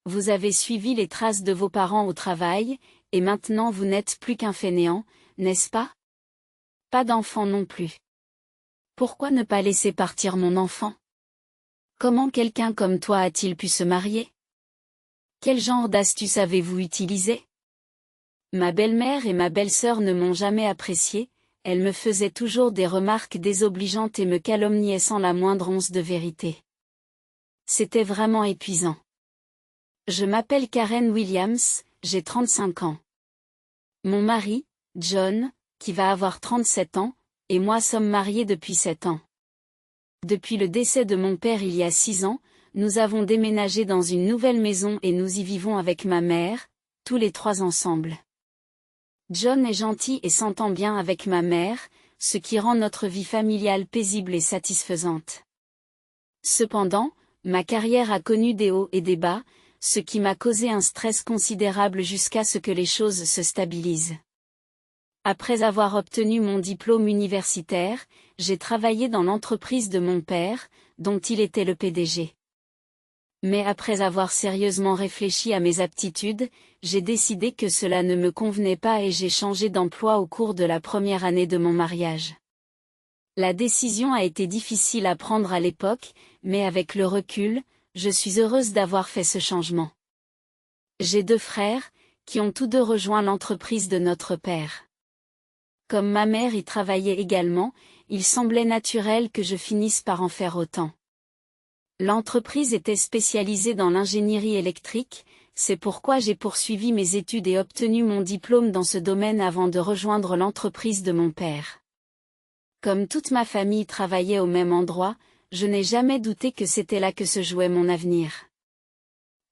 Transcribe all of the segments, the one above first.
Vous avez suivi les traces de vos parents au travail, et maintenant vous n'êtes plus qu'un fainéant, n'est-ce pas? Pas d'enfant non plus. Pourquoi ne pas laisser partir mon enfant? Comment quelqu'un comme toi a-t-il pu se marier? Quel genre d'astuce avez-vous utilisé? Ma belle-mère et ma belle-sœur ne m'ont jamais apprécié, elles me faisaient toujours des remarques désobligeantes et me calomniaient sans la moindre once de vérité. C'était vraiment épuisant. Je m'appelle Karen Williams, j'ai 35 ans. Mon mari, John, qui va avoir 37 ans, et moi sommes mariés depuis 7 ans. Depuis le décès de mon père il y a 6 ans, nous avons déménagé dans une nouvelle maison et nous y vivons avec ma mère, tous les 3 ensemble. John est gentil et s'entend bien avec ma mère, ce qui rend notre vie familiale paisible et satisfaisante. Cependant, ma carrière a connu des hauts et des bas, ce qui m'a causé un stress considérable jusqu'à ce que les choses se stabilisent. Après avoir obtenu mon diplôme universitaire, j'ai travaillé dans l'entreprise de mon père, dont il était le PDG. Mais après avoir sérieusement réfléchi à mes aptitudes, j'ai décidé que cela ne me convenait pas et j'ai changé d'emploi au cours de la première année de mon mariage. La décision a été difficile à prendre à l'époque, mais avec le recul, je suis heureuse d'avoir fait ce changement. J'ai 2 frères, qui ont tous 2 rejoint l'entreprise de notre père. Comme ma mère y travaillait également, il semblait naturel que je finisse par en faire autant. L'entreprise était spécialisée dans l'ingénierie électrique, c'est pourquoi j'ai poursuivi mes études et obtenu mon diplôme dans ce domaine avant de rejoindre l'entreprise de mon père. Comme toute ma famille travaillait au même endroit, je n'ai jamais douté que c'était là que se jouait mon avenir.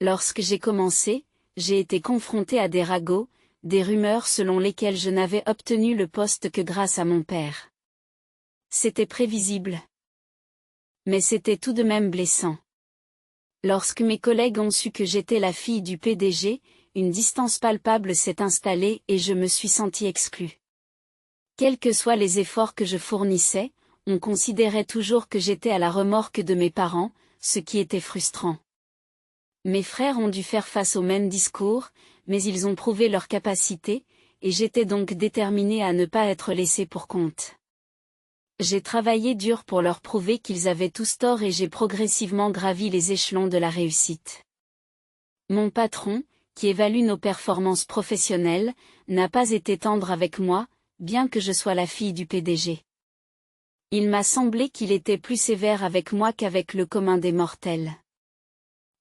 Lorsque j'ai commencé, j'ai été confrontée à des ragots, des rumeurs selon lesquelles je n'avais obtenu le poste que grâce à mon père. C'était prévisible. Mais c'était tout de même blessant. Lorsque mes collègues ont su que j'étais la fille du PDG, une distance palpable s'est installée et je me suis sentie exclue. Quels que soient les efforts que je fournissais, on considérait toujours que j'étais à la remorque de mes parents, ce qui était frustrant. Mes frères ont dû faire face au même discours, mais ils ont prouvé leur capacité, et j'étais donc déterminée à ne pas être laissée pour compte. J'ai travaillé dur pour leur prouver qu'ils avaient tous tort et j'ai progressivement gravi les échelons de la réussite. Mon patron, qui évalue nos performances professionnelles, n'a pas été tendre avec moi, bien que je sois la fille du PDG. Il m'a semblé qu'il était plus sévère avec moi qu'avec le commun des mortels.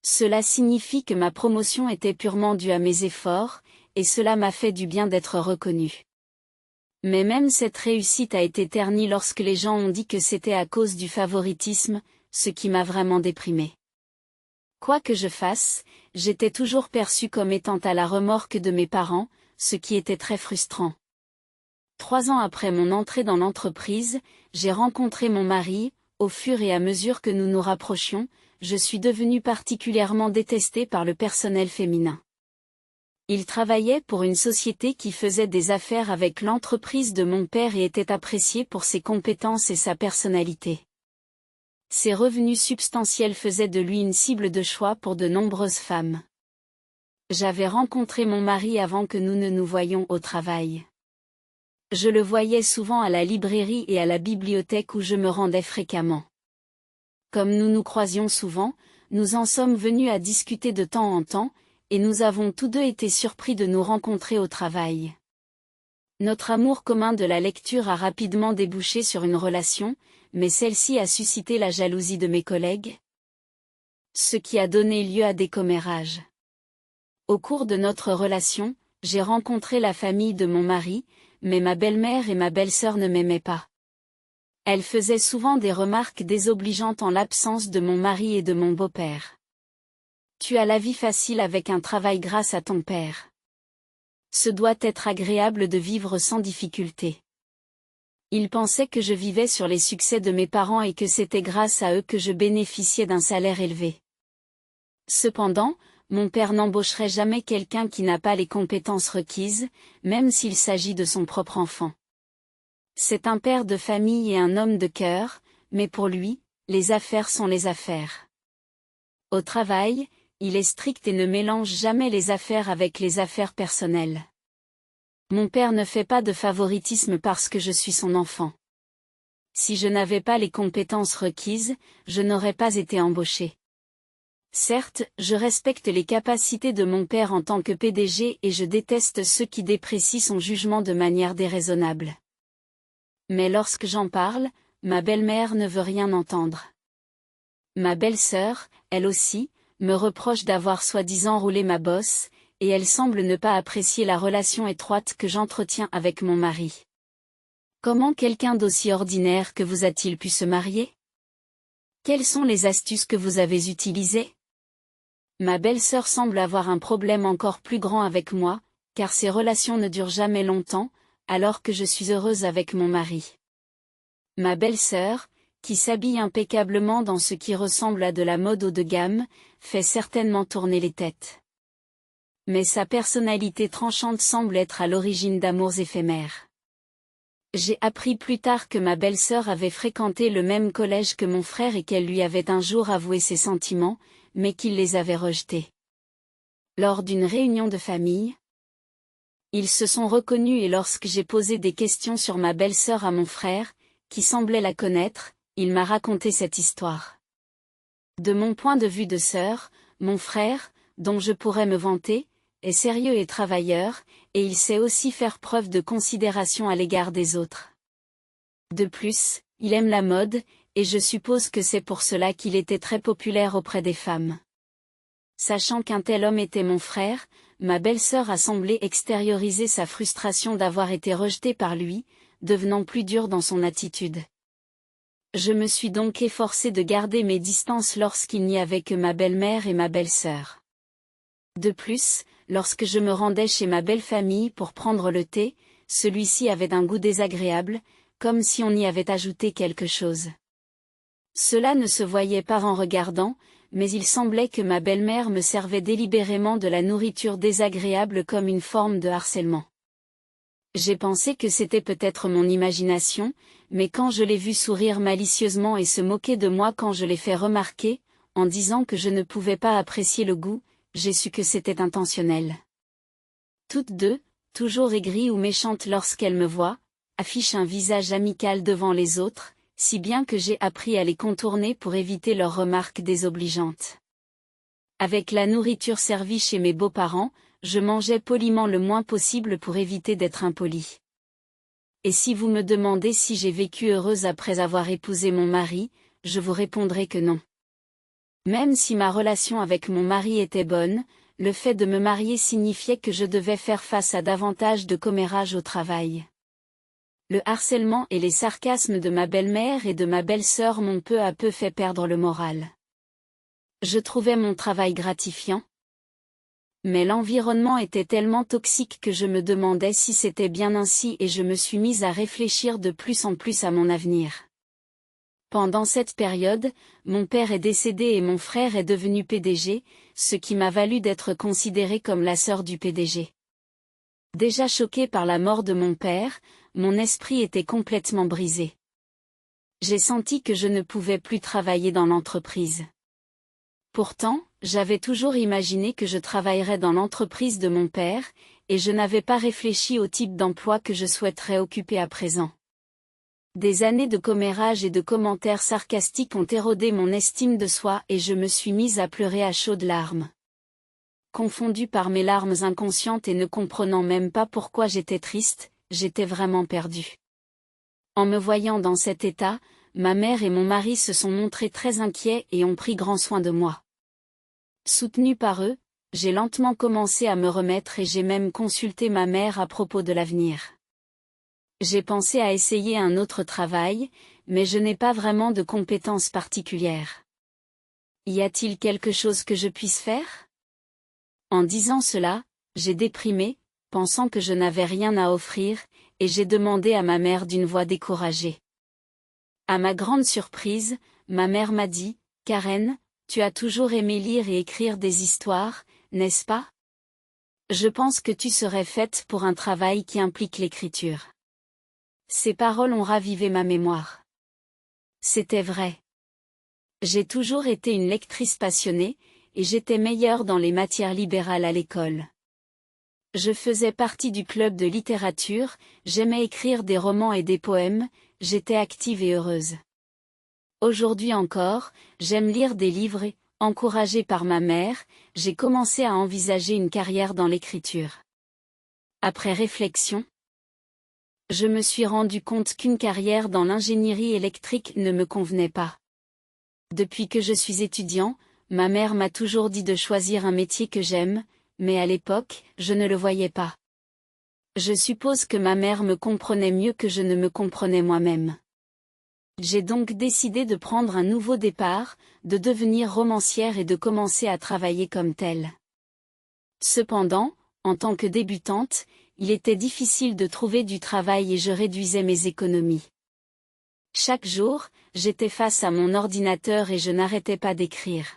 Cela signifie que ma promotion était purement due à mes efforts, et cela m'a fait du bien d'être reconnue. Mais même cette réussite a été ternie lorsque les gens ont dit que c'était à cause du favoritisme, ce qui m'a vraiment déprimée. Quoi que je fasse, j'étais toujours perçue comme étant à la remorque de mes parents, ce qui était très frustrant. 3 ans après mon entrée dans l'entreprise, j'ai rencontré mon mari. Au fur et à mesure que nous nous rapprochions, je suis devenue particulièrement détestée par le personnel féminin. Il travaillait pour une société qui faisait des affaires avec l'entreprise de mon père et était apprécié pour ses compétences et sa personnalité. Ses revenus substantiels faisaient de lui une cible de choix pour de nombreuses femmes. J'avais rencontré mon mari avant que nous ne nous voyions au travail. Je le voyais souvent à la librairie et à la bibliothèque où je me rendais fréquemment. Comme nous nous croisions souvent, nous en sommes venus à discuter de temps en temps, et nous avons tous 2 été surpris de nous rencontrer au travail. Notre amour commun de la lecture a rapidement débouché sur une relation, mais celle-ci a suscité la jalousie de mes collègues, ce qui a donné lieu à des commérages. Au cours de notre relation, j'ai rencontré la famille de mon mari, mais ma belle-mère et ma belle-sœur ne m'aimaient pas. Elles faisaient souvent des remarques désobligeantes en l'absence de mon mari et de mon beau-père. Tu as la vie facile avec un travail grâce à ton père. Ce doit être agréable de vivre sans difficulté. Ils pensaient que je vivais sur les succès de mes parents et que c'était grâce à eux que je bénéficiais d'un salaire élevé. Cependant, mon père n'embaucherait jamais quelqu'un qui n'a pas les compétences requises, même s'il s'agit de son propre enfant. C'est un père de famille et un homme de cœur, mais pour lui, les affaires sont les affaires. Au travail, il est strict et ne mélange jamais les affaires avec les affaires personnelles. Mon père ne fait pas de favoritisme parce que je suis son enfant. Si je n'avais pas les compétences requises, je n'aurais pas été embauché. Certes, je respecte les capacités de mon père en tant que PDG et je déteste ceux qui déprécient son jugement de manière déraisonnable. Mais lorsque j'en parle, ma belle-mère ne veut rien entendre. Ma belle-sœur, elle aussi, me reproche d'avoir soi-disant roulé ma bosse, et elle semble ne pas apprécier la relation étroite que j'entretiens avec mon mari. Comment quelqu'un d'aussi ordinaire que vous a-t-il pu se marier? Quelles sont les astuces que vous avez utilisées? Ma belle-sœur semble avoir un problème encore plus grand avec moi, car ces relations ne durent jamais longtemps, alors que je suis heureuse avec mon mari. Ma belle-sœur, qui s'habille impeccablement dans ce qui ressemble à de la mode haut de gamme, fait certainement tourner les têtes. Mais sa personnalité tranchante semble être à l'origine d'amours éphémères. J'ai appris plus tard que ma belle-sœur avait fréquenté le même collège que mon frère et qu'elle lui avait un jour avoué ses sentiments, mais qu'il les avait rejetés. Lors d'une réunion de famille, ils se sont reconnus et lorsque j'ai posé des questions sur ma belle-sœur à mon frère, qui semblait la connaître, il m'a raconté cette histoire. De mon point de vue de sœur, mon frère, dont je pourrais me vanter, est sérieux et travailleur, et il sait aussi faire preuve de considération à l'égard des autres. De plus, il aime la mode, et je suppose que c'est pour cela qu'il était très populaire auprès des femmes. Sachant qu'un tel homme était mon frère, ma belle-sœur a semblé extérioriser sa frustration d'avoir été rejetée par lui, devenant plus dure dans son attitude. Je me suis donc efforcée de garder mes distances lorsqu'il n'y avait que ma belle-mère et ma belle-sœur. De plus, lorsque je me rendais chez ma belle-famille pour prendre le thé, celui-ci avait un goût désagréable, comme si on y avait ajouté quelque chose. Cela ne se voyait pas en regardant, mais il semblait que ma belle-mère me servait délibérément de la nourriture désagréable comme une forme de harcèlement. J'ai pensé que c'était peut-être mon imagination, mais quand je l'ai vue sourire malicieusement et se moquer de moi quand je l'ai fait remarquer, en disant que je ne pouvais pas apprécier le goût, j'ai su que c'était intentionnel. Toutes deux, toujours aigries ou méchantes lorsqu'elles me voient, affichent un visage amical devant les autres, si bien que j'ai appris à les contourner pour éviter leurs remarques désobligeantes. Avec la nourriture servie chez mes beaux-parents, je mangeais poliment le moins possible pour éviter d'être impolie. Et si vous me demandez si j'ai vécu heureuse après avoir épousé mon mari, je vous répondrai que non. Même si ma relation avec mon mari était bonne, le fait de me marier signifiait que je devais faire face à davantage de commérages au travail. Le harcèlement et les sarcasmes de ma belle-mère et de ma belle-sœur m'ont peu à peu fait perdre le moral. Je trouvais mon travail gratifiant. Mais l'environnement était tellement toxique que je me demandais si c'était bien ainsi et je me suis mise à réfléchir de plus en plus à mon avenir. Pendant cette période, mon père est décédé et mon frère est devenu PDG, ce qui m'a valu d'être considérée comme la sœur du PDG. Déjà choquée par la mort de mon père, mon esprit était complètement brisé. J'ai senti que je ne pouvais plus travailler dans l'entreprise. Pourtant, j'avais toujours imaginé que je travaillerais dans l'entreprise de mon père, et je n'avais pas réfléchi au type d'emploi que je souhaiterais occuper à présent. Des années de commérages et de commentaires sarcastiques ont érodé mon estime de soi et je me suis mise à pleurer à chaudes larmes. Confondue par mes larmes inconscientes et ne comprenant même pas pourquoi j'étais triste, j'étais vraiment perdue. En me voyant dans cet état, ma mère et mon mari se sont montrés très inquiets et ont pris grand soin de moi. Soutenue par eux, j'ai lentement commencé à me remettre et j'ai même consulté ma mère à propos de l'avenir. J'ai pensé à essayer un autre travail, mais je n'ai pas vraiment de compétences particulières. Y a-t-il quelque chose que je puisse faire? En disant cela, j'ai déprimé, pensant que je n'avais rien à offrir, et j'ai demandé à ma mère d'une voix découragée. À ma grande surprise, ma mère m'a dit, « Karen, tu as toujours aimé lire et écrire des histoires, n'est-ce pas? Je pense que tu serais faite pour un travail qui implique l'écriture. » Ces paroles ont ravivé ma mémoire. C'était vrai. J'ai toujours été une lectrice passionnée, et j'étais meilleure dans les matières libérales à l'école. Je faisais partie du club de littérature, j'aimais écrire des romans et des poèmes, j'étais active et heureuse. Aujourd'hui encore, j'aime lire des livres et, encouragée par ma mère, j'ai commencé à envisager une carrière dans l'écriture. Après réflexion, je me suis rendu compte qu'une carrière dans l'ingénierie électrique ne me convenait pas. Depuis que je suis étudiant, ma mère m'a toujours dit de choisir un métier que j'aime, mais à l'époque, je ne le voyais pas. Je suppose que ma mère me comprenait mieux que je ne me comprenais moi-même. J'ai donc décidé de prendre un nouveau départ, de devenir romancière et de commencer à travailler comme telle. Cependant, en tant que débutante, il était difficile de trouver du travail et je réduisais mes économies. Chaque jour, j'étais face à mon ordinateur et je n'arrêtais pas d'écrire.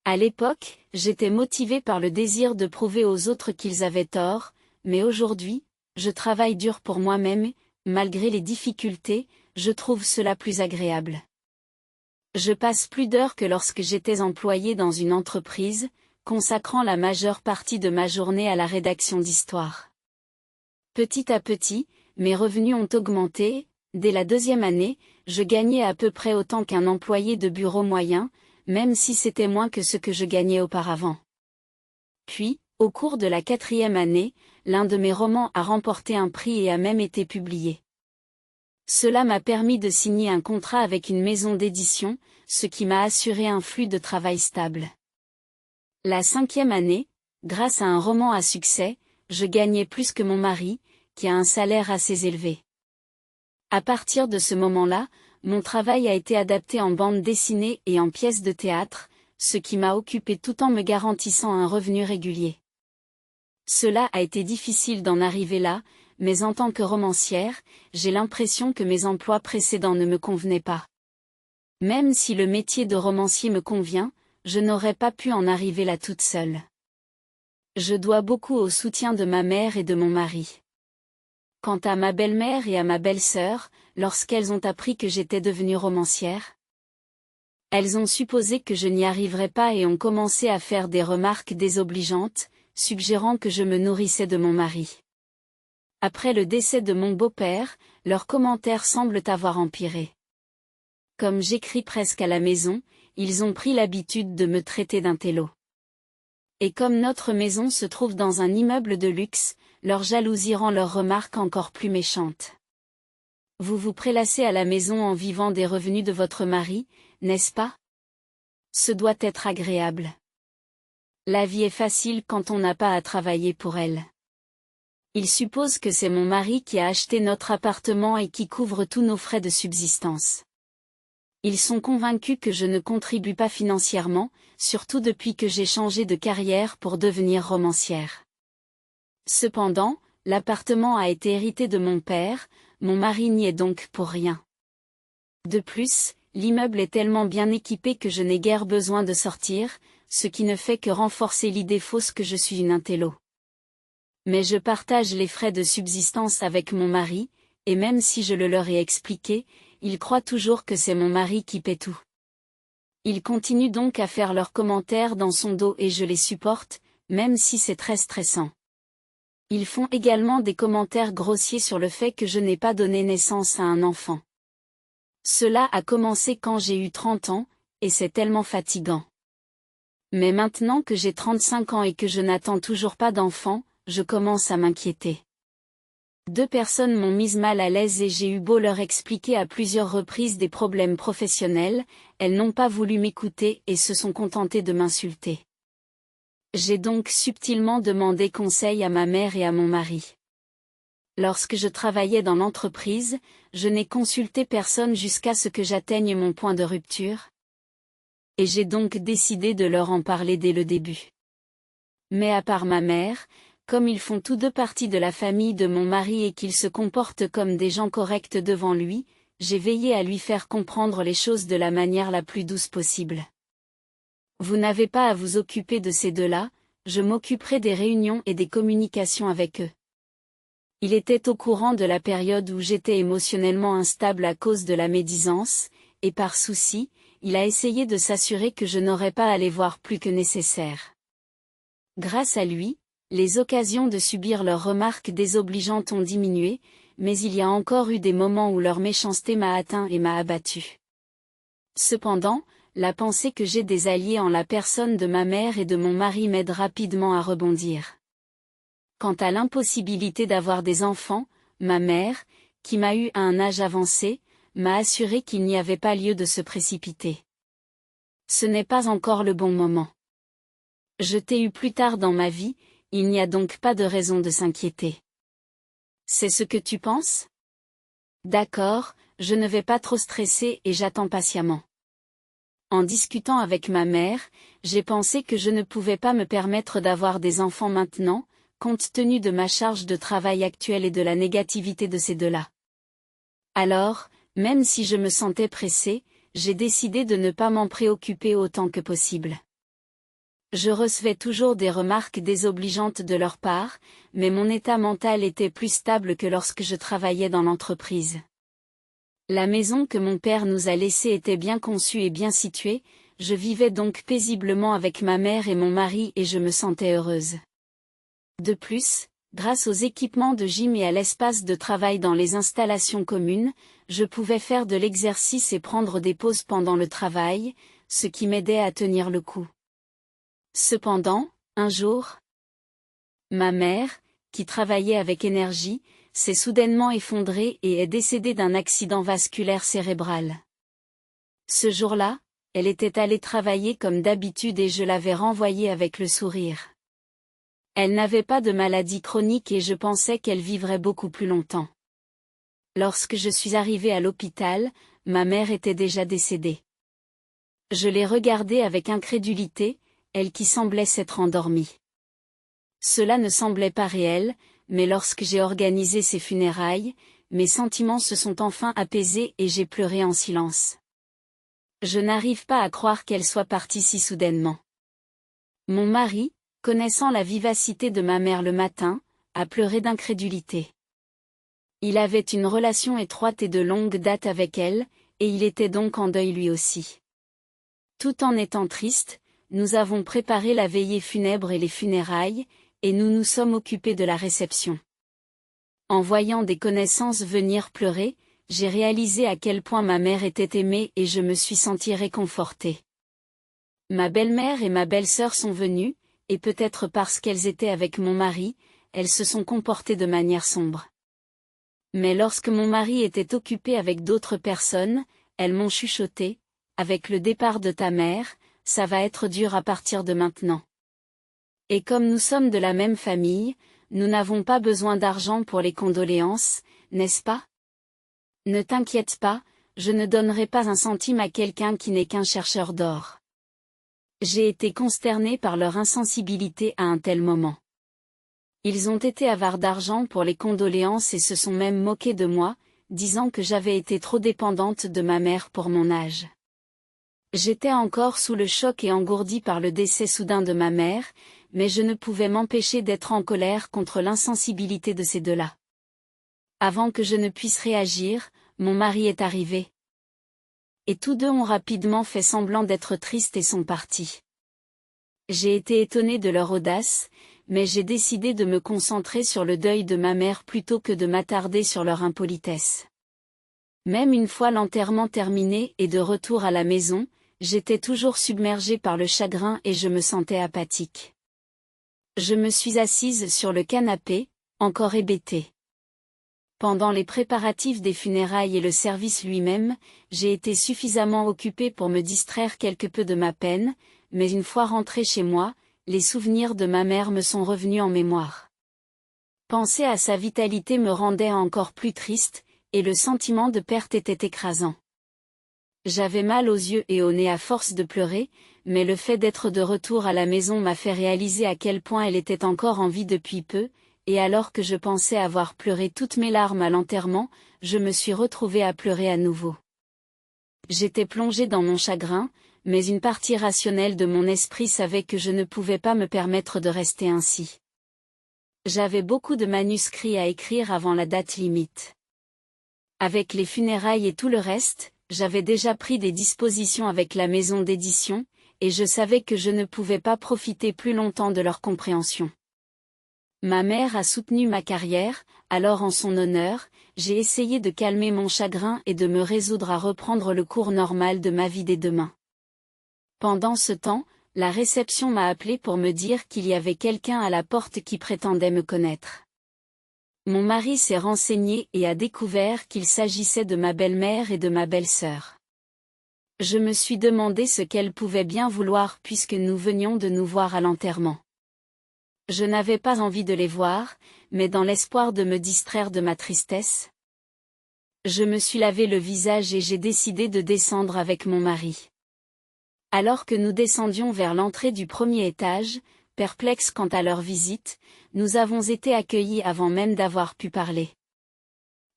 À l'époque, j'étais motivée par le désir de prouver aux autres qu'ils avaient tort, mais aujourd'hui, je travaille dur pour moi-même et, malgré les difficultés, je trouve cela plus agréable. Je passe plus d'heures que lorsque j'étais employée dans une entreprise, consacrant la majeure partie de ma journée à la rédaction d'histoires. Petit à petit, mes revenus ont augmenté, dès la 2e année, je gagnais à peu près autant qu'un employé de bureau moyen, même si c'était moins que ce que je gagnais auparavant. Puis, au cours de la 4e année, l'un de mes romans a remporté un prix et a même été publié. Cela m'a permis de signer un contrat avec une maison d'édition, ce qui m'a assuré un flux de travail stable. La 5e année, grâce à un roman à succès, je gagnais plus que mon mari, qui a un salaire assez élevé. À partir de ce moment-là, mon travail a été adapté en bande dessinée et en pièces de théâtre, ce qui m'a occupé tout en me garantissant un revenu régulier. Cela a été difficile d'en arriver là, mais en tant que romancière, j'ai l'impression que mes emplois précédents ne me convenaient pas. Même si le métier de romancier me convient, je n'aurais pas pu en arriver là toute seule. Je dois beaucoup au soutien de ma mère et de mon mari. Quant à ma belle-mère et à ma belle-sœur, lorsqu'elles ont appris que j'étais devenue romancière, elles ont supposé que je n'y arriverais pas et ont commencé à faire des remarques désobligeantes, suggérant que je me nourrissais de mon mari. Après le décès de mon beau-père, leurs commentaires semblent avoir empiré. Comme j'écris presque à la maison, ils ont pris l'habitude de me traiter d'intello. Et comme notre maison se trouve dans un immeuble de luxe, leur jalousie rend leurs remarques encore plus méchantes. Vous vous prélassez à la maison en vivant des revenus de votre mari, n'est-ce pas? Ce doit être agréable. La vie est facile quand on n'a pas à travailler pour elle. Ils supposent que c'est mon mari qui a acheté notre appartement et qui couvre tous nos frais de subsistance. Ils sont convaincus que je ne contribue pas financièrement, surtout depuis que j'ai changé de carrière pour devenir romancière. Cependant, l'appartement a été hérité de mon père, mon mari n'y est donc pour rien. De plus, l'immeuble est tellement bien équipé que je n'ai guère besoin de sortir, ce qui ne fait que renforcer l'idée fausse que je suis une intello. Mais je partage les frais de subsistance avec mon mari, et même si je le leur ai expliqué, ils croient toujours que c'est mon mari qui paie tout. Ils continuent donc à faire leurs commentaires dans son dos et je les supporte, même si c'est très stressant. Ils font également des commentaires grossiers sur le fait que je n'ai pas donné naissance à un enfant. Cela a commencé quand j'ai eu 30 ans, et c'est tellement fatigant. Mais maintenant que j'ai 35 ans et que je n'attends toujours pas d'enfant, je commence à m'inquiéter. 2 personnes m'ont mise mal à l'aise et j'ai eu beau leur expliquer à plusieurs reprises des problèmes professionnels, elles n'ont pas voulu m'écouter et se sont contentées de m'insulter. J'ai donc subtilement demandé conseil à ma mère et à mon mari. Lorsque je travaillais dans l'entreprise, je n'ai consulté personne jusqu'à ce que j'atteigne mon point de rupture. Et j'ai donc décidé de leur en parler dès le début. Mais à part ma mère, comme ils font tous 2 partie de la famille de mon mari et qu'ils se comportent comme des gens corrects devant lui, j'ai veillé à lui faire comprendre les choses de la manière la plus douce possible. Vous n'avez pas à vous occuper de ces 2-là, je m'occuperai des réunions et des communications avec eux. Il était au courant de la période où j'étais émotionnellement instable à cause de la médisance, et par souci, il a essayé de s'assurer que je n'aurais pas à les voir plus que nécessaire. Grâce à lui, les occasions de subir leurs remarques désobligeantes ont diminué, mais il y a encore eu des moments où leur méchanceté m'a atteint et m'a abattu. Cependant, la pensée que j'ai des alliés en la personne de ma mère et de mon mari m'aide rapidement à rebondir. Quant à l'impossibilité d'avoir des enfants, ma mère, qui m'a eu à un âge avancé, m'a assuré qu'il n'y avait pas lieu de se précipiter. Ce n'est pas encore le bon moment. Je t'ai eu plus tard dans ma vie, il n'y a donc pas de raison de s'inquiéter. C'est ce que tu penses? D'accord, je ne vais pas trop stresser et j'attends patiemment. En discutant avec ma mère, j'ai pensé que je ne pouvais pas me permettre d'avoir des enfants maintenant, compte tenu de ma charge de travail actuelle et de la négativité de ces deux-là. Alors, même si je me sentais pressée, j'ai décidé de ne pas m'en préoccuper autant que possible. Je recevais toujours des remarques désobligeantes de leur part, mais mon état mental était plus stable que lorsque je travaillais dans l'entreprise. La maison que mon père nous a laissée était bien conçue et bien située, je vivais donc paisiblement avec ma mère et mon mari et je me sentais heureuse. De plus, grâce aux équipements de gym et à l'espace de travail dans les installations communes, je pouvais faire de l'exercice et prendre des pauses pendant le travail, ce qui m'aidait à tenir le coup. Cependant, un jour, ma mère, qui travaillait avec énergie, s'est soudainement effondrée et est décédée d'un accident vasculaire cérébral. Ce jour-là, elle était allée travailler comme d'habitude et je l'avais renvoyée avec le sourire. Elle n'avait pas de maladie chronique et je pensais qu'elle vivrait beaucoup plus longtemps. Lorsque je suis arrivée à l'hôpital, ma mère était déjà décédée. Je l'ai regardée avec incrédulité, elle qui semblait s'être endormie. Cela ne semblait pas réel, mais lorsque j'ai organisé ses funérailles, mes sentiments se sont enfin apaisés et j'ai pleuré en silence. Je n'arrive pas à croire qu'elle soit partie si soudainement. Mon mari, connaissant la vivacité de ma mère le matin, a pleuré d'incrédulité. Il avait une relation étroite et de longue date avec elle, et il était donc en deuil lui aussi. Tout en étant triste, nous avons préparé la veillée funèbre et les funérailles, et nous nous sommes occupés de la réception. En voyant des connaissances venir pleurer, j'ai réalisé à quel point ma mère était aimée et je me suis sentie réconfortée. Ma belle-mère et ma belle-sœur sont venues, et peut-être parce qu'elles étaient avec mon mari, elles se sont comportées de manière sombre. Mais lorsque mon mari était occupé avec d'autres personnes, elles m'ont chuchoté, avec le départ de ta mère, ça va être dur à partir de maintenant. Et comme nous sommes de la même famille, nous n'avons pas besoin d'argent pour les condoléances, n'est-ce pas? Ne t'inquiète pas, je ne donnerai pas un centime à quelqu'un qui n'est qu'un chercheur d'or. J'ai été consternée par leur insensibilité à un tel moment. Ils ont été avares d'argent pour les condoléances et se sont même moqués de moi, disant que j'avais été trop dépendante de ma mère pour mon âge. J'étais encore sous le choc et engourdie par le décès soudain de ma mère, mais je ne pouvais m'empêcher d'être en colère contre l'insensibilité de ces deux-là. Avant que je ne puisse réagir, mon mari est arrivé. Et tous deux ont rapidement fait semblant d'être tristes et sont partis. J'ai été étonnée de leur audace, mais j'ai décidé de me concentrer sur le deuil de ma mère plutôt que de m'attarder sur leur impolitesse. Même une fois l'enterrement terminé et de retour à la maison, j'étais toujours submergée par le chagrin et je me sentais apathique. Je me suis assise sur le canapé, encore hébétée. Pendant les préparatifs des funérailles et le service lui-même, j'ai été suffisamment occupée pour me distraire quelque peu de ma peine, mais une fois rentrée chez moi, les souvenirs de ma mère me sont revenus en mémoire. Penser à sa vitalité me rendait encore plus triste, et le sentiment de perte était écrasant. J'avais mal aux yeux et au nez à force de pleurer, mais le fait d'être de retour à la maison m'a fait réaliser à quel point elle était encore en vie depuis peu, et alors que je pensais avoir pleuré toutes mes larmes à l'enterrement, je me suis retrouvée à pleurer à nouveau. J'étais plongée dans mon chagrin, mais une partie rationnelle de mon esprit savait que je ne pouvais pas me permettre de rester ainsi. J'avais beaucoup de manuscrits à écrire avant la date limite. Avec les funérailles et tout le reste, j'avais déjà pris des dispositions avec la maison d'édition, et je savais que je ne pouvais pas profiter plus longtemps de leur compréhension. Ma mère a soutenu ma carrière, alors en son honneur, j'ai essayé de calmer mon chagrin et de me résoudre à reprendre le cours normal de ma vie dès demain. Pendant ce temps, la réception m'a appelé pour me dire qu'il y avait quelqu'un à la porte qui prétendait me connaître. Mon mari s'est renseigné et a découvert qu'il s'agissait de ma belle-mère et de ma belle-sœur. Je me suis demandé ce qu'elles pouvaient bien vouloir puisque nous venions de nous voir à l'enterrement. Je n'avais pas envie de les voir, mais dans l'espoir de me distraire de ma tristesse, je me suis lavé le visage et j'ai décidé de descendre avec mon mari. Alors que nous descendions vers l'entrée du premier étage, perplexes quant à leur visite, nous avons été accueillis avant même d'avoir pu parler.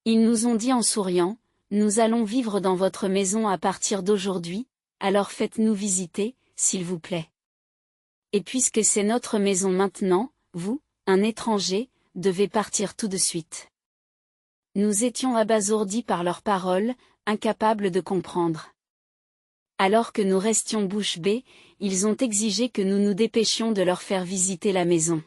Ils nous ont dit en souriant, « Nous allons vivre dans votre maison à partir d'aujourd'hui, alors faites-nous visiter, s'il vous plaît. Et puisque c'est notre maison maintenant, vous, un étranger, devez partir tout de suite. » Nous étions abasourdis par leurs paroles, incapables de comprendre. Alors que nous restions bouche bée, ils ont exigé que nous nous dépêchions de leur faire visiter la maison.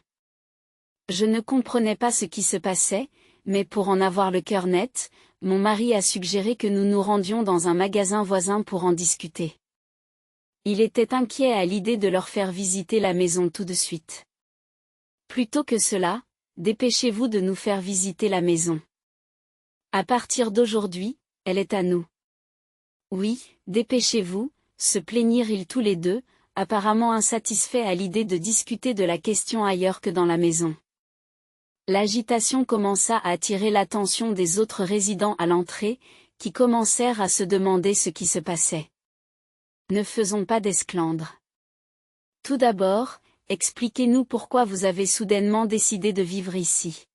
Je ne comprenais pas ce qui se passait, mais pour en avoir le cœur net, mon mari a suggéré que nous nous rendions dans un magasin voisin pour en discuter. Il était inquiet à l'idée de leur faire visiter la maison tout de suite. Plutôt que cela, dépêchez-vous de nous faire visiter la maison. À partir d'aujourd'hui, elle est à nous. Oui, dépêchez-vous, se plaignirent-ils tous les deux, apparemment insatisfaits à l'idée de discuter de la question ailleurs que dans la maison. L'agitation commença à attirer l'attention des autres résidents à l'entrée, qui commencèrent à se demander ce qui se passait. Ne faisons pas d'esclandre. Tout d'abord, expliquez-nous pourquoi vous avez soudainement décidé de vivre ici.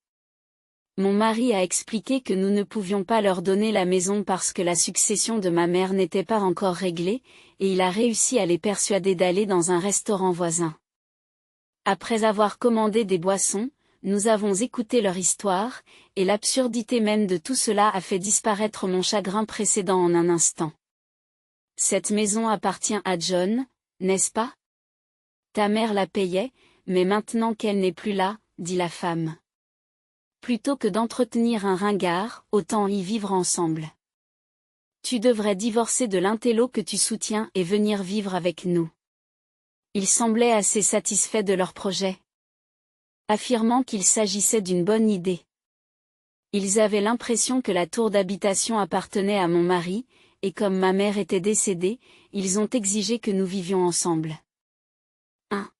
Mon mari a expliqué que nous ne pouvions pas leur donner la maison parce que la succession de ma mère n'était pas encore réglée, et il a réussi à les persuader d'aller dans un restaurant voisin. Après avoir commandé des boissons, nous avons écouté leur histoire, et l'absurdité même de tout cela a fait disparaître mon chagrin précédent en un instant. Cette maison appartient à John, n'est-ce pas? Ta mère la payait, mais maintenant qu'elle n'est plus là, dit la femme. Plutôt que d'entretenir un ringard, autant y vivre ensemble. Tu devrais divorcer de l'intello que tu soutiens et venir vivre avec nous. Ils semblaient assez satisfaits de leur projet, affirmant qu'il s'agissait d'une bonne idée. Ils avaient l'impression que la tour d'habitation appartenait à mon mari, et comme ma mère était décédée, ils ont exigé que nous vivions ensemble. 1.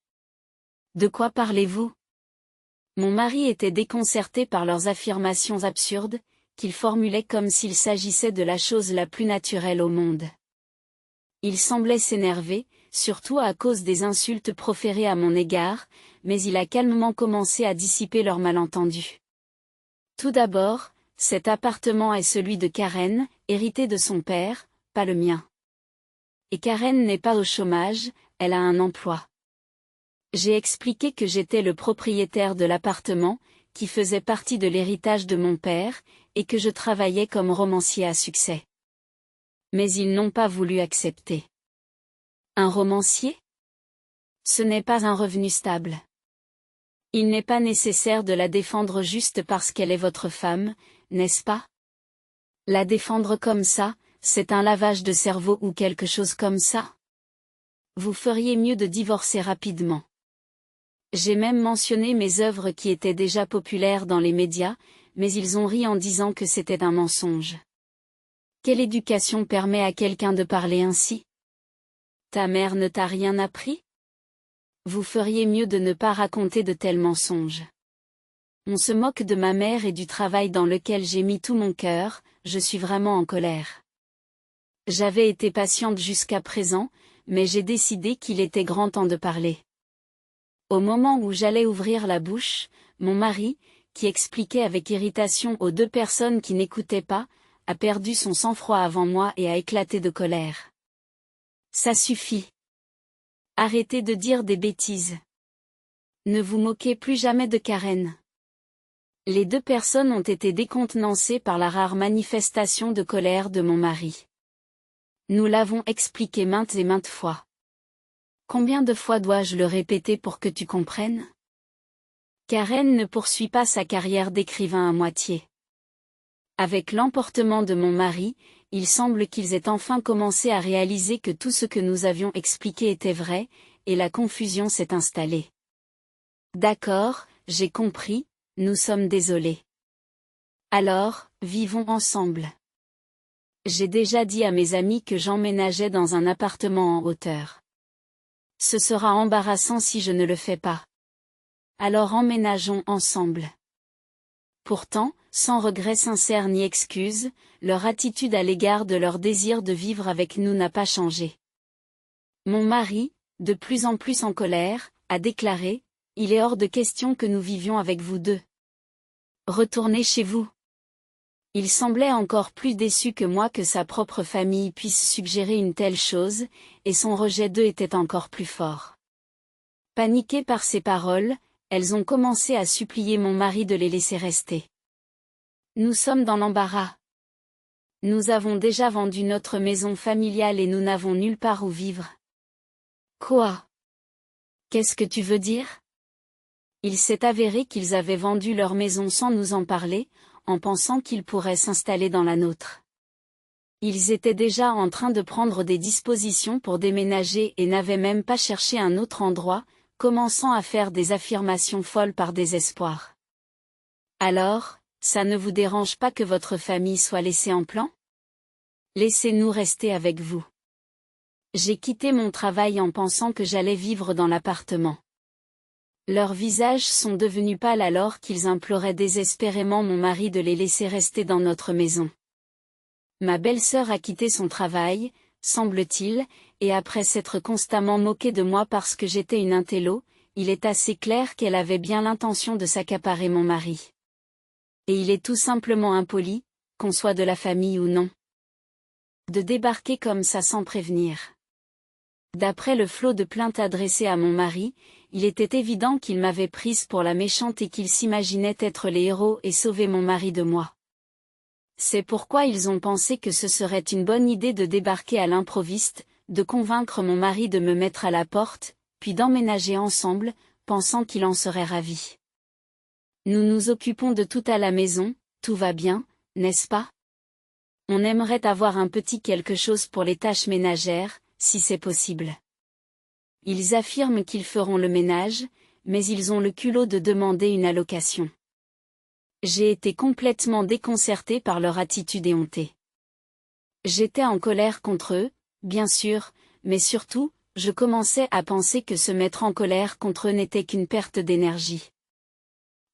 De quoi parlez-vous? Mon mari était déconcerté par leurs affirmations absurdes, qu'ils formulaient comme s'il s'agissait de la chose la plus naturelle au monde. Il semblait s'énerver, surtout à cause des insultes proférées à mon égard, mais il a calmement commencé à dissiper leur malentendu. Tout d'abord, cet appartement est celui de Karen, hérité de son père, pas le mien. Et Karen n'est pas au chômage, elle a un emploi. J'ai expliqué que j'étais le propriétaire de l'appartement, qui faisait partie de l'héritage de mon père, et que je travaillais comme romancier à succès. Mais ils n'ont pas voulu accepter. Un romancier? Ce n'est pas un revenu stable. Il n'est pas nécessaire de la défendre juste parce qu'elle est votre femme, n'est-ce pas? La défendre comme ça, c'est un lavage de cerveau ou quelque chose comme ça. Vous feriez mieux de divorcer rapidement. J'ai même mentionné mes œuvres qui étaient déjà populaires dans les médias, mais ils ont ri en disant que c'était un mensonge. Quelle éducation permet à quelqu'un de parler ainsi? Ta mère ne t'a rien appris? Vous feriez mieux de ne pas raconter de tels mensonges. On se moque de ma mère et du travail dans lequel j'ai mis tout mon cœur, je suis vraiment en colère. J'avais été patiente jusqu'à présent, mais j'ai décidé qu'il était grand temps de parler. Au moment où j'allais ouvrir la bouche, mon mari, qui expliquait avec irritation aux deux personnes qui n'écoutaient pas, a perdu son sang-froid avant moi et a éclaté de colère. Ça suffit. Arrêtez de dire des bêtises. Ne vous moquez plus jamais de Karen. Les deux personnes ont été décontenancées par la rare manifestation de colère de mon mari. Nous l'avons expliqué maintes et maintes fois. Combien de fois dois-je le répéter pour que tu comprennes? Karen ne poursuit pas sa carrière d'écrivain à moitié. Avec l'emportement de mon mari, il semble qu'ils aient enfin commencé à réaliser que tout ce que nous avions expliqué était vrai, et la confusion s'est installée. D'accord, j'ai compris, nous sommes désolés. Alors, vivons ensemble. J'ai déjà dit à mes amis que j'emménageais dans un appartement en hauteur. Ce sera embarrassant si je ne le fais pas. Alors emménageons ensemble. Pourtant, sans regret sincère ni excuse, leur attitude à l'égard de leur désir de vivre avec nous n'a pas changé. Mon mari, de plus en plus en colère, a déclaré: « Il est hors de question que nous vivions avec vous deux. Retournez chez vous. » Il semblait encore plus déçu que moi que sa propre famille puisse suggérer une telle chose, et son rejet d'eux était encore plus fort. Paniquées par ces paroles, elles ont commencé à supplier mon mari de les laisser rester. Nous sommes dans l'embarras. Nous avons déjà vendu notre maison familiale et nous n'avons nulle part où vivre. Quoi? Qu'est-ce que tu veux dire? Il s'est avéré qu'ils avaient vendu leur maison sans nous en parler, en pensant qu'ils pourraient s'installer dans la nôtre. Ils étaient déjà en train de prendre des dispositions pour déménager et n'avaient même pas cherché un autre endroit, commençant à faire des affirmations folles par désespoir. Alors, ça ne vous dérange pas que votre famille soit laissée en plan? Laissez-nous rester avec vous. J'ai quitté mon travail en pensant que j'allais vivre dans l'appartement. Leurs visages sont devenus pâles alors qu'ils imploraient désespérément mon mari de les laisser rester dans notre maison. Ma belle-sœur a quitté son travail, semble-t-il, et après s'être constamment moquée de moi parce que j'étais une intello, il est assez clair qu'elle avait bien l'intention de s'accaparer mon mari. Et il est tout simplement impoli, qu'on soit de la famille ou non, de débarquer comme ça sans prévenir. D'après le flot de plaintes adressées à mon mari, il était évident qu'il m'avait prise pour la méchante et qu'il s'imaginait être les héros et sauver mon mari de moi. C'est pourquoi ils ont pensé que ce serait une bonne idée de débarquer à l'improviste, de convaincre mon mari de me mettre à la porte, puis d'emménager ensemble, pensant qu'il en serait ravi. Nous nous occupons de tout à la maison, tout va bien, n'est-ce pas? On aimerait avoir un petit quelque chose pour les tâches ménagères, si c'est possible. Ils affirment qu'ils feront le ménage, mais ils ont le culot de demander une allocation. J'ai été complètement déconcertée par leur attitude éhontée. J'étais en colère contre eux, bien sûr, mais surtout, je commençais à penser que se mettre en colère contre eux n'était qu'une perte d'énergie.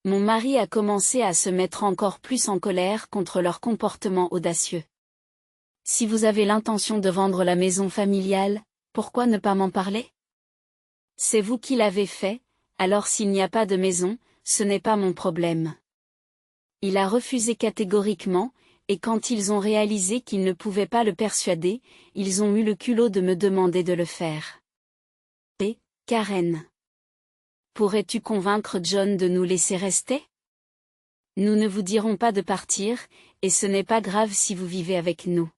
Mon mari a commencé à se mettre encore plus en colère contre leur comportement audacieux. Si vous avez l'intention de vendre la maison familiale, pourquoi ne pas m'en parler? C'est vous qui l'avez fait, alors s'il n'y a pas de maison, ce n'est pas mon problème. Il a refusé catégoriquement, et quand ils ont réalisé qu'ils ne pouvaient pas le persuader, ils ont eu le culot de me demander de le faire. Et, Karen, pourrais-tu convaincre John de nous laisser rester? Nous ne vous dirons pas de partir, et ce n'est pas grave si vous vivez avec nous.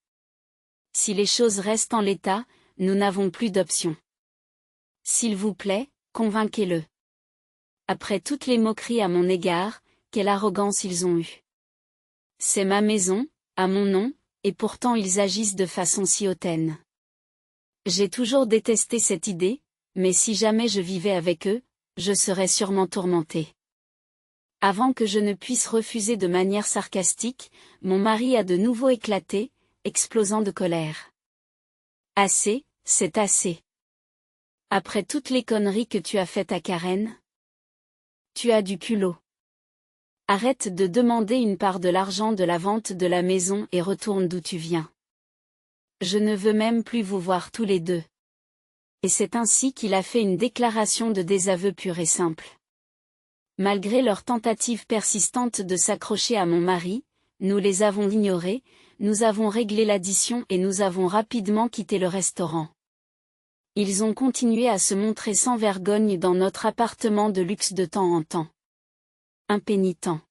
Si les choses restent en l'état, nous n'avons plus d'option. S'il vous plaît, convainquez-le. Après toutes les moqueries à mon égard, quelle arrogance ils ont eue. C'est ma maison, à mon nom, et pourtant ils agissent de façon si hautaine. J'ai toujours détesté cette idée, mais si jamais je vivais avec eux, je serais sûrement tourmentée. Avant que je ne puisse refuser de manière sarcastique, mon mari a de nouveau éclaté, explosant de colère. Assez, c'est assez. Après toutes les conneries que tu as faites à Karen, tu as du culot. Arrête de demander une part de l'argent de la vente de la maison et retourne d'où tu viens. Je ne veux même plus vous voir tous les deux. Et c'est ainsi qu'il a fait une déclaration de désaveu pure et simple. Malgré leur tentative persistante de s'accrocher à mon mari, nous les avons ignorés, nous avons réglé l'addition et nous avons rapidement quitté le restaurant. Ils ont continué à se montrer sans vergogne dans notre appartement de luxe de temps en temps. Impénitents.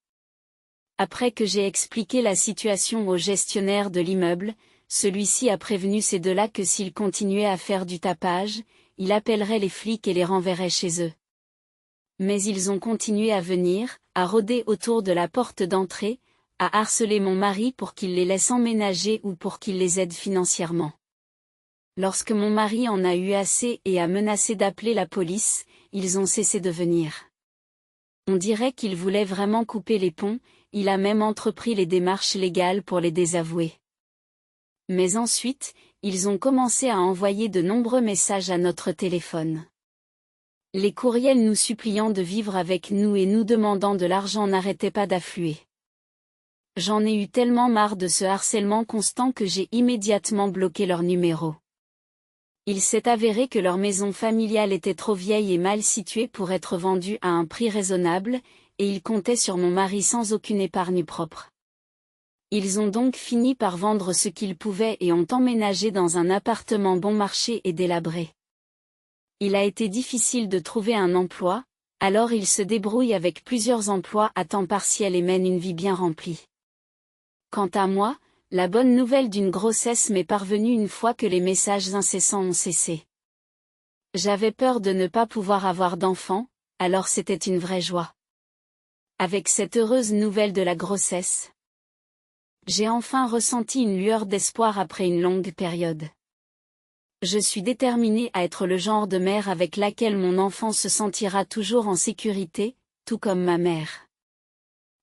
Après que j'ai expliqué la situation au gestionnaire de l'immeuble, celui-ci a prévenu ces deux-là que s'ils continuaient à faire du tapage, il appellerait les flics et les renverrait chez eux. Mais ils ont continué à venir, à rôder autour de la porte d'entrée, à harceler mon mari pour qu'il les laisse emménager ou pour qu'il les aide financièrement. Lorsque mon mari en a eu assez et a menacé d'appeler la police, ils ont cessé de venir. On dirait qu'il voulait vraiment couper les ponts, il a même entrepris les démarches légales pour les désavouer. Mais ensuite, ils ont commencé à envoyer de nombreux messages à notre téléphone. Les courriels nous suppliant de vivre avec nous et nous demandant de l'argent n'arrêtaient pas d'affluer. J'en ai eu tellement marre de ce harcèlement constant que j'ai immédiatement bloqué leur numéro. Il s'est avéré que leur maison familiale était trop vieille et mal située pour être vendue à un prix raisonnable, et ils comptaient sur mon mari sans aucune épargne propre. Ils ont donc fini par vendre ce qu'ils pouvaient et ont emménagé dans un appartement bon marché et délabré. Il a été difficile de trouver un emploi, alors ils se débrouillent avec plusieurs emplois à temps partiel et mènent une vie bien remplie. Quant à moi, la bonne nouvelle d'une grossesse m'est parvenue une fois que les messages incessants ont cessé. J'avais peur de ne pas pouvoir avoir d'enfant, alors c'était une vraie joie. Avec cette heureuse nouvelle de la grossesse, j'ai enfin ressenti une lueur d'espoir après une longue période. Je suis déterminée à être le genre de mère avec laquelle mon enfant se sentira toujours en sécurité, tout comme ma mère.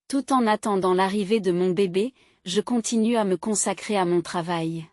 Tout en attendant l'arrivée de mon bébé, je continue à me consacrer à mon travail.